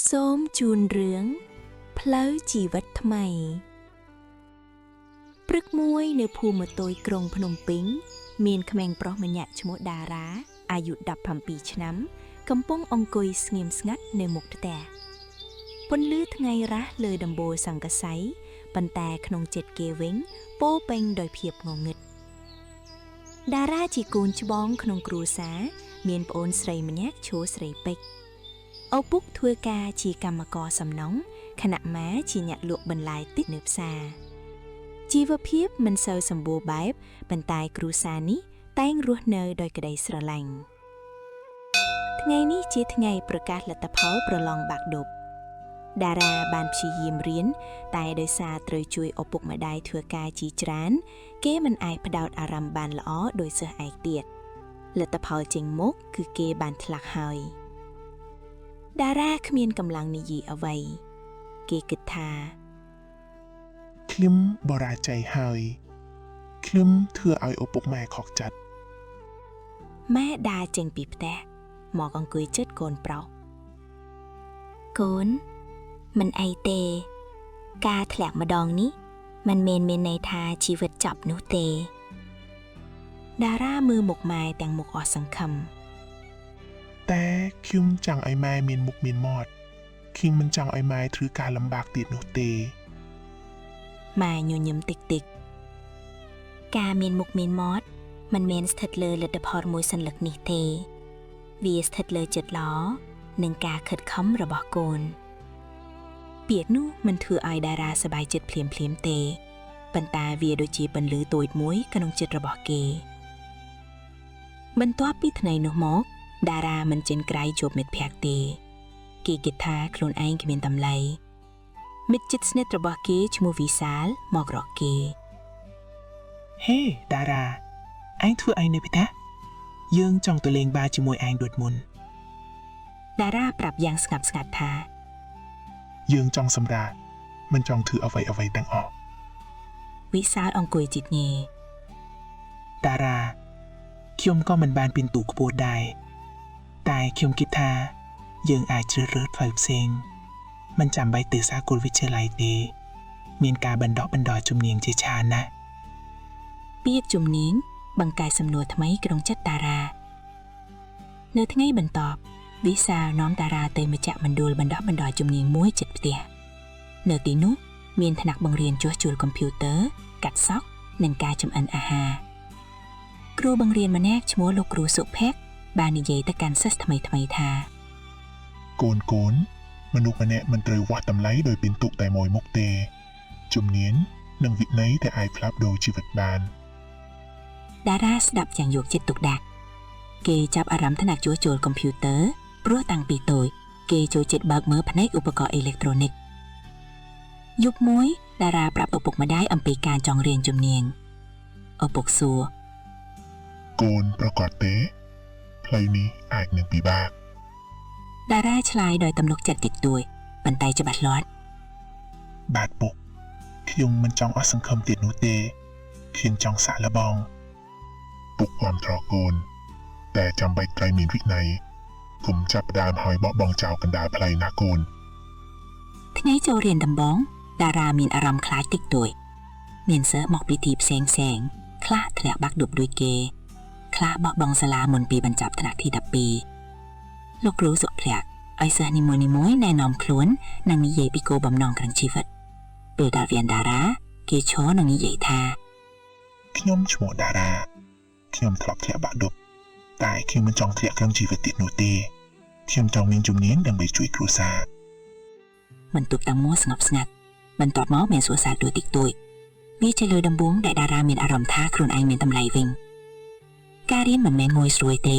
សូមជូនរឿងផ្លូវជីវិតថ្មីព្រឹកមួយនៅភូមិម៉ូតូក្រុងភ្នំពេញមានក្មេងប្រុសម្នាក់ឈ្មោះតារាអាយុ17ឆ្នាំកំពុងអង្គុយស្ងៀមស្ងាត់នៅមុខផ្ទះពន្លឺថ្ងៃរះលើដំបូលសង្កសីប៉ុន្តែក្នុងចិត្តគេវិញពោពេញដោយភាពងងឹតតារាជាកូនច្បងក្នុងគ្រួសារមានប្អូនស្រីម្នាក់ឈ្មោះស្រីពេជ្រឪពុកធ្វើការជាកម្មករសំណង់ខណៈម៉ែជាអ្នកលក់បន្លែទិញនៅផ្សារជីវភាពមិនសូវសម្បូរបែបប៉ុន្តែគ្រួសារនេះតែងរស់នៅដោយក្តីស្រឡាញ់ថ្ងៃនេះជាថ្ងៃប្រកាសលទ្ធផលប្រឡងបាក់ឌុបតារាបានព្យាយាមរៀនតែដោយសារត្រូវជួយឪពុកម្ដាយធ្វើការជាច្រើនគេមិនអាចផ្ដោតអារម្មណ៍បានល្អដោយសិស្សឯកទៀតលទ្ធផលចេញមកគឺគេបានថ្លាក់ហើយតារាគ្មានកម្លាំងនិយាយអ្វីគេគិតថាខ្ញុំបរាជ័យហើយខ្ញុំធ្វើឲ្យឪពុកម៉ែខកចិត្តម៉ែដើរចេញពីផ្ទះមកអង្គុយជិតកូនប្រុសកូនមិនអីទេការធ្លាក់ម្ដងនេះมันមានន័យថាជីវិតចប់នោះទេតារាមើលមុខម៉ែទាំងមុខអស់សង្ឃឹមតែខ្ញុំចង់ឲ្យម៉ែមានមុខមានមាត់ខ្ញុំមិនចង់ឲ្យម៉ែធ្វើការលំបាកទៀតនោះទេម៉ែញញឹមតិចការមានមុខមានមាត់มันមានស្ថិតលើលទ្ធផលមួយសន្លឹកនេះទេវាស្ថិតលើចិត្តល្អនិងការខិតខំរបស់កូនពាក្យនោះមិនធ្វើឲ្យតារាសប្បាយចិត្តភ្លាមទេប៉ុន្តែវាដូចជាពន្លឺតូចមួយក្នុងចិត្តរបស់គេបន្ទាប់ពីថ្ងៃនោះមកតារាមិនចេញក្រៅជួបមិត្តភក្តិទេគេគិតថាខ្លួនឯងគ្មានតម្លៃមិត្តជិតស្និទ្ធរបស់គេឈ្មោះវិសាលមករកគេហេតារាឯងធ្វើអីនៅផ្ទះយើងចង់ទៅលេងបារជាមួយឯងដូចមុនតារាប្រាប់យ៉ាងស្ងប់ស្ងាត់ថាយើងចង់សម្រាកមិនចង់ធ្វើអ្វីទាំងអស់វិសាលអង្គុយជិតញេតារាខ្ញុំក៏មិនបានពីនទូខ្ពស់ដែរតែខ្ញុំគិតថាយើងអាចជ្រើសរើសផ្លូវផ្សេងមិនចាំបាច់ទៅសាកលវិទ្យាល័យទេមានការបណ្ដុះបណ្ដាលជំនាញជាច្រើនណាស់ពាក្យជំនាញបង្កើតសំណួរថ្មីក្នុងចិត្តតារានៅថ្ងៃបន្ទាប់វិសាលនាំតារាទៅមជ្ឈមណ្ឌលបណ្ដុះបណ្ដាលជំនាញមួយជិតផ្ទះនៅទីនោះមានថ្នាក់បង្រៀនជួសជុលកុំព្យូទ័រកាត់សក់និងការចម្អិនអាហារគ្រូបង្រៀនម្នាក់ឈ្មោះលោកគ្រូសុភ័ក្របាននិយាយទៅកាន់សិស្សថ្មីថាកូនមនុស្សម្នាក់មិនត្រូវវាស់តម្លៃដោយពិន្ទុតែមួយមុខទេជំនាញនិងវិន័យដែលអាចផ្លាស់ប្ដូរជីវិតបានតារាស្ដាប់យ៉ាងយកចិត្តទុកដាក់គេចាប់អារម្មណ៍ថ្នាក់ជួសជុលកុំព្យូទ័រព្រោះតាំងពីតូចគេចូលចិត្តបើកមើលផ្នែកឧបករណ៍អេឡិចត្រូនិកយប់មួយតារាប្រាប់ឪពុកម្ដាយអំពីការចង់រៀនជំនាញឪពុកសួរកូនប្រកាសទេផ្លូវនេះអាចនឹងពិបាកតារាឆ្លើយដោយទំនុកចិត្តតិចតួចប៉ុន្តែច្បាស់លាស់បាទពុកខ្ញុំមិនចង់អស់សង្ឃឹមទៀតនោះទេខ្ញុំចង់សាកល្បងពុកគាំទ្រកូនតែចាំបាច់ត្រូវមានវិន័យកុំចាប់ផ្ដើមហើយបោះបង់ចោលកណ្ដាលផ្លូវណាកូនថ្ងៃចូលរៀនដំបូងតារាមានអារម្មណ៍ខ្លាចតិចតួចមានសិស្សមកពីទីផ្សេងខ្លះធ្លាក់បាក់ឌុបដូចគេខ្លះបោះបង់សាលាមុនពីបញ្ចប់ថ្នាក់ទី12លោកគ្រូសុភ័ក្រឲ្យសិស្សនីមួយៗណែនាំខ្លួននិងនិយាយពីគោលបំណងក្នុងជីវិតពេលដល់វៀនតារាគេឈរនិងនិយាយថាខ្ញុំឈ្មោះតារាខ្ញុំធ្លាប់ធ្លាក់បាក់ឌុបតែខ្ញុំមិនចង់ធ្លាក់ក្នុងជីវិតទៀតនោះទេខ្ញុំចង់មានជំនាញដើម្បីជួយគ្រួសារមិនទុកតាំងមួស្ងប់ស្ងាត់បន្ទាប់មកមានសួរសារទួតិចតួចវាជាលើដំបូងដែលតារាមានអារម្មណ៍ថាខ្លួនឯងមានតម្លៃវិញការរៀនមិនមែនងាយស្រួលទេ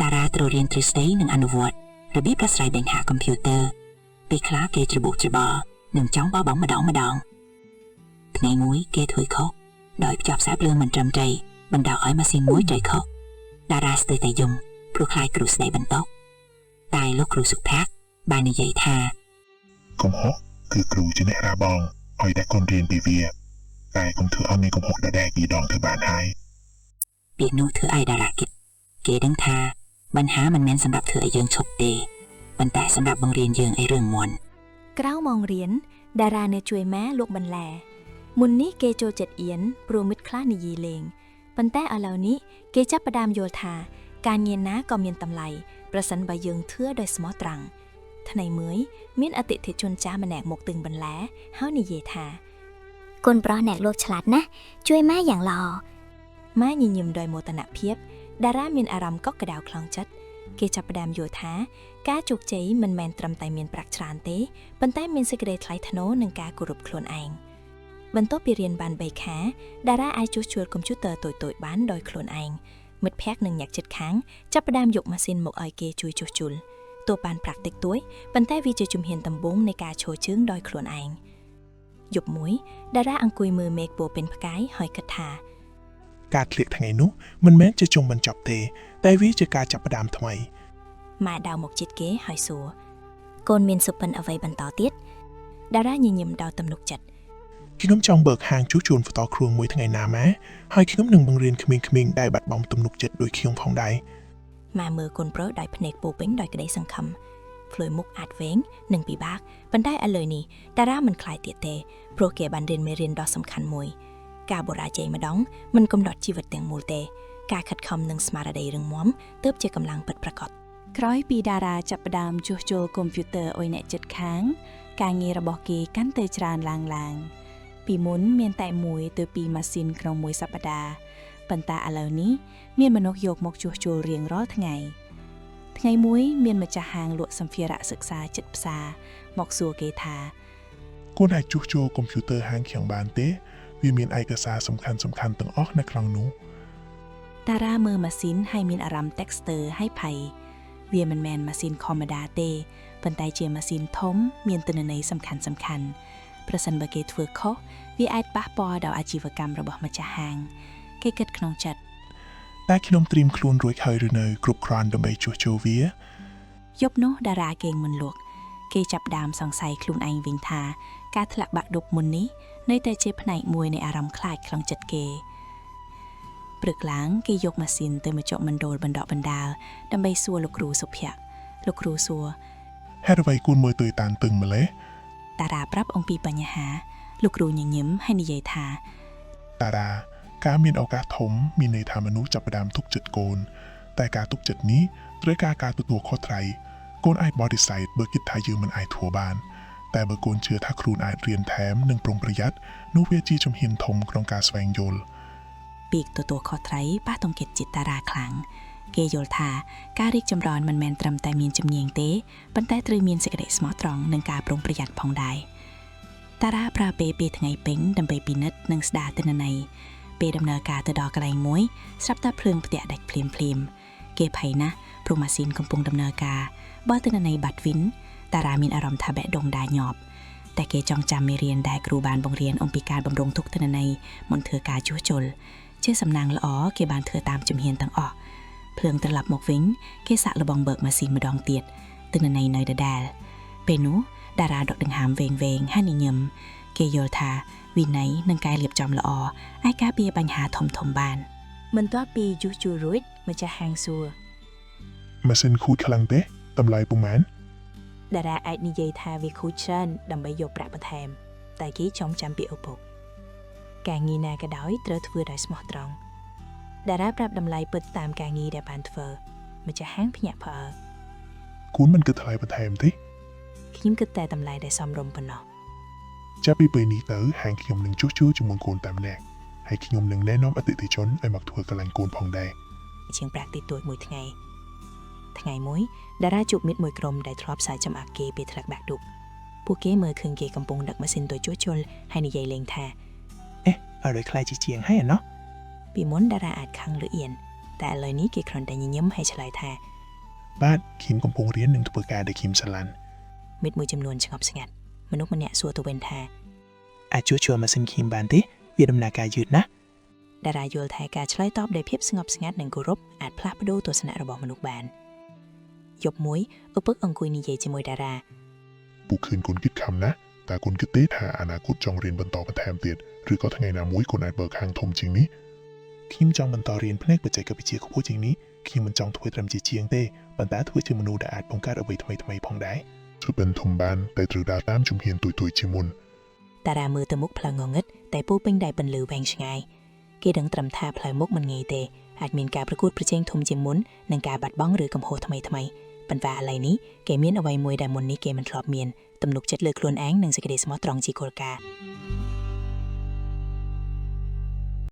តារាត្រូវរៀនទ្រឹស្ដីនិងអនុវត្តរបៀបប្រស្រ័យបញ្ហាកុំព្យូទ័រពេលខ្លះគេច្របូកច្របល់និងចង់បោះបង់ម្ដងថ្ងៃមួយគេធ្វើខុសដោយផ្ចប់ខ្សែភ្លើងមិនត្រឹមត្រូវបណ្ដាលឲ្យម៉ាស៊ីនមួយចុយខុសតារាស្ទើរតែយំព្រោះខ្លាចគ្រូស្ដីបន្ទោសតែលោកគ្រូសុភ័ក្របាននិយាយថាកំហុសគឺគ្រូជាអ្នករាបងឲ្យតែកូនរៀនពីវាតែកុំធ្វើឲ្យមានកំហុសដដែលពីរដងទៅបានហើយពាក្យនោះធ្វើឲ្យតារាគិតគេដឹងថាបញ្ហាមិនមែនសម្រាប់ធ្វើឲ្យយើងឈប់ទេប៉ុ ប៉ុន្តែសម្រាប់បង្រៀនយើងអីរឿងមន់ ក្រៅមករៀនតារានៅជួយម៉ែលោកបន្លែមុននេះគេចូលចិត្តអៀនព្រោះមិត្តខ្លះនិយាយលេងប៉ុន្តែឥឡូវនេះគេចាប់ផ្ដើមយល់ថាការងារណាក៏មានតម្លៃប្រសិនបើយើងធឿដោយស្មោះត្រង់ថ្ងៃមួយមានអតិថិជនចាស់ម្នាក់មកទិញបន្លែហើយនិយាយថា កូនប្រុសអ្នកលក់ឆ្លាតណាស់ជួយម៉ែយ៉ាងល្អ ម៉ែញញឹមដោយមោទនភាពតារាមានអារម្មណ៍កក់ក្ដៅខ្លាំងចិត្តគេចាប់ផ្ដើមយល់ថាការជោគជ័យមិនមែនត្រឹមតែមានប្រាក់ច្រើនទេប៉ុន្តែមានសេចក្តីថ្លៃថ្នូរនិងការគោរពខ្លួនឯងបន្ទាប់ពីរៀនបាន3ខែតារាអាចជួសជុលកុំព្យូទ័រតូចៗបានដោយខ្លួនឯងមិត្តភ័ក្តិនិងអ្នកជិតខាងចាប់ផ្ដើមយកម៉ាស៊ីនមកឲ្យគេជួយជួសជុលទោះបានប្រាក់តិចតួចប៉ុន្តែវាជាជំហានដំបូងនៃការឈរជើងដោយខ្លួនឯងយប់មួយតារាអង្គុយមើលមេឃពណ៌ពេញផ្កាយហើយគិតថា ការធ្លាក់ថ្ងៃនោះមិនមែនជាចុងបញ្ចប់ទេតែវាជាការចាប់ផ្ដើមថ្មី ម៉ែដើរមកជិតគេហើយសួរ កូនមានសុបិនអ្វីបន្តទៀត តារាញញឹមដោយទំនុកចិត្ត ខ្ញុំចង់បើកហាងជួសជុលផ្ទាល់ខ្លួនមួយថ្ងៃណាម៉ែហើយខ្ញុំនឹងបង្រៀនក្មេងៗដែលបាត់បង់ទំនុកចិត្តដូចខ្ញុំផងដែរ ម៉ែមើលកូនប្រុសដោយភ្នែកពោពេញដោយក្តីសង្ឃឹមភ្លុយមុខអាចវែងនិងពិបាកប៉ុន្តែឥឡូវនេះតារាមិនខ្លាចទៀតទេព្រោះគេបានរៀនមេរៀនដ៏សំខាន់មួយការបរាជ័យម្ដងមិនកំណត់ជីវិតទាំងមូលទេការខិតខំនិងស្មារតីរឹងមាំទើបជាកម្លាំងពិតប្រាកដក្រោយពីតារាចាប់ផ្ដើមជួសជុលកុំព្យូទ័រឲ្យអ្នកជិតខាងការងាររបស់គេកាន់តែច្រើនឡើងពីមុនមានតែ1ទៅ2ម៉ាស៊ីនក្នុងមួយសប្តាហ៍ប៉ុន្តែឥឡូវនេះមានមនុស្សយកមកជួសជុលរៀងរាល់ថ្ងៃមួយមានម្ចាស់ហាងលក់សម្ភារៈសិក្សាជិតផ្សារមកសួរគេថា គួរអាចជួសជុលកុំព្យូទ័រហាងខ្ញុំបានទេវាមានឯកសារសំខាន់ៗទាំងអស់នៅក្នុងនោះ តារាមើលម៉ាស៊ីនហើយមានអារម្មណ៍ texter ហើយភ័យវាមិនមែនម៉ាស៊ីនធម្មតាទេប៉ុន្តែជាម៉ាស៊ីនធំមានទិន្នន័យសំខាន់ប្រសិនបើគេធ្វើខុសវាអាចប៉ះពាល់ដល់អាជីវកម្មរបស់ម្ចាស់ហាងគេគិតក្នុងចិត្ត តែខ្ញុំត្រៀមខ្លួនរួចហើយឬនៅគ្រប់គ្រាន់ដើម្បីជួសជុលវា យប់នោះតារាគេងមិនលក់គេចាប់ដើមសង្ស័យខ្លួនឯងវិញថាការធ្លាក់បាក់ឌុបមុននេះនៅតែជាផ្នែកមួយនៃអារម្មណ៍ខ្លាចក្នុងចិត្តគេព្រឹកឡើងគេយកម៉ាស៊ីនទៅមកចុកមណ្ឌលបណ្ដកបណ្ដាលដើម្បីសួរលោកគ្រូសុភ័ក្រលោកគ្រូសួរ ហេតុអ្វីគួរមើលទៅតានតឹងម្លេះ តារាប្រាប់អំពីបញ្ហាលោកគ្រូញញឹមហើយនិយាយថា តារាការមានឱកាសធំមានន័យថាមនុស្សចាប់ផ្ដើមទុកចិត្តកូនតែការទុកចិត្តនេះត្រូវការការទទួលខុសត្រូវកូនអាចបដិសេធបើគិតថាយើងមិនអាចធ្វើបានតែបើកូនជឿថាខ្លួនអាចរៀនថែមនិងប្រុងប្រយ័ត្ននោះវាជាជំហានធំក្នុងការស្វែងយល់ ពីកទទួលខុសត្រូវប៉ះទង្គិចចិត្តតារាខ្លាំងគេយល់ថាការរីកចម្រើនមិនមែនត្រឹមតែមានជំនាញទេប៉ុន្តែត្រូវមានសេចក្តីស្មោះត្រង់និងការប្រុងប្រយ័ត្នផងដែរតារាប្រើពេលថ្ងៃពេញដើម្បីពិនិត្យនិងស្ដារទិន្នន័យពេលដំណើរការទៅដល់កន្លែងមួយស្រាប់តែភ្លើងផ្ទះដាច់ភ្លាមគេភ័យណាស់ព្រោះម៉ាស៊ីនកំពុងដំណើរការបើទិន្នន័យបាត់វិញតារាមានអារម្មណ៍ថាបេះដូងដាញញាប់តែគេចង់ចាំមេរៀនដែលគ្រូបានបង្រៀនអំពីការបម្រុងទុកទិន្នន័យមុនធ្វើការជួសជុលជាសំណាងល្អគេបានធ្វើតាមជំហានទាំងអស់ភ្លើងត្រឡប់មកវិញគេសាក់លបងបើកម៉ាស៊ីនម្ដងទៀតទិន្នន័យនៅដដែលពេលនោះតារាដកដង្ហើមវែងហើយញញឹមគេយល់ថាវិន័យនិងការរៀបចំល្អអាចការពារបញ្ហាធំបានបន្ទាប់ពីជួសជុលរួចម្ចាស់ហាងសួរ ម៉ាស៊ីនខូចខ្លាំងទេតម្លៃប៉ុន្មាន តារាអាចនិយាយថាវាខូចច្រើនដើម្បីយកប្រាក់បន្ថែមតែគេចងចាំពីឪពុកការងារណាក៏ដោយត្រូវធ្វើដោយស្មោះត្រង់តារាប្រាប់តម្លៃពិតតាមការងារដែលបានធ្វើម្ចាស់ហាងភ្ញាក់ផ្អើល គួរមិនគិតថ្លៃបន្ថែមទេ ខ្ញុំគិតតែតម្លៃដែលសមរម្យប៉ុណ្ណោះ ចាប់ពីពេលនេះទៅហាងខ្ញុំនឹងជួសជុលជាមួយកូនតែម្នាក់ហើយខ្ញុំនឹងណែនាំអតិថិជនឲ្យមកធ្វើកន្លែងកូនផងដែរ ជាងប្រាក់តិចតួចមួយថ្ងៃមួយតារាជួបមិត្តមួយក្រុមដែលធ្លាប់សាយចំអាក់គេពេលធ្លាក់បាក់ឌុបពួកគេមើលឃើញគេកំពុងដឹកម៉ាស៊ីនទៅជួសជុលហើយនិយាយលេងថាអេអរខ្លាចជាងហើយណោះពីមុនតារាអាចខឹងឬអៀនតែឥឡូវនេះគេគ្រាន់តែញញឹមហើយឆ្លើយថា បាទខ្ញុំកំពុងរៀននិងធ្វើការដែលខ្ញុំស្រឡាញ់ មិត្តមួយចំនួនស្ងប់ស្ងាត់មនុស្សម្នាក់សួរទៅវិញថា អាចជួសជុលម៉ាស៊ីនខ្ញុំបានទេវាដំណើរការយឺតណាស់ តារាយល់ថាការឆ្លើយតបដោយភាពស្ងប់ស្ងាត់និងគោរពអាចផ្លាស់ប្ដូរទស្សនៈរបស់មនុស្សបានយប់មួយឪពុកអង្គុយនិយាយជាមួយតារា ពួកឃើញកូនគិតខំណាស់តើកូនគិតទេថាអនាគតចង់រៀនបន្តបន្ថែមទៀតឬក៏ថ្ងៃណាមួយកូនអាចបើកហាងធំជាងនេះខ្ញុំចង់បន្តរៀនផ្នែកបច្ចេកវិទ្យាខ្ពស់ជាងនេះ ខ្ញុំមិនចង់ធ្វើត្រឹមជាជាងទេប៉ុន្តែធ្វើជាមនុស្សដែលអាចបង្កើតអ្វីថ្មីៗផងដែរ ធ្វើបិណ្ឌធំបានតែត្រូវដើរតាមជំហានទួយៗជាមុន តារាមើលទៅមុខផ្លូវងងឹតតែពោពេញដោយពន្លឺវែងឆ្ងាយគេដឹងត្រឹមថាផ្លូវមុខមិនងាយទេអាចមានការប្រកួតប្រជែងធំជាងមុននិងការបាត់បង់ឬកំហុសថ្មីៗប៉ុន្តែឥឡូវនេះគេមានអ្វីមួយដែលមុននេះគេមិនធ្លាប់មានទំនុកចិត្តលើខ្លួនឯងនិងសេចក្តីស្មោះត្រង់ជាគោលការណ៍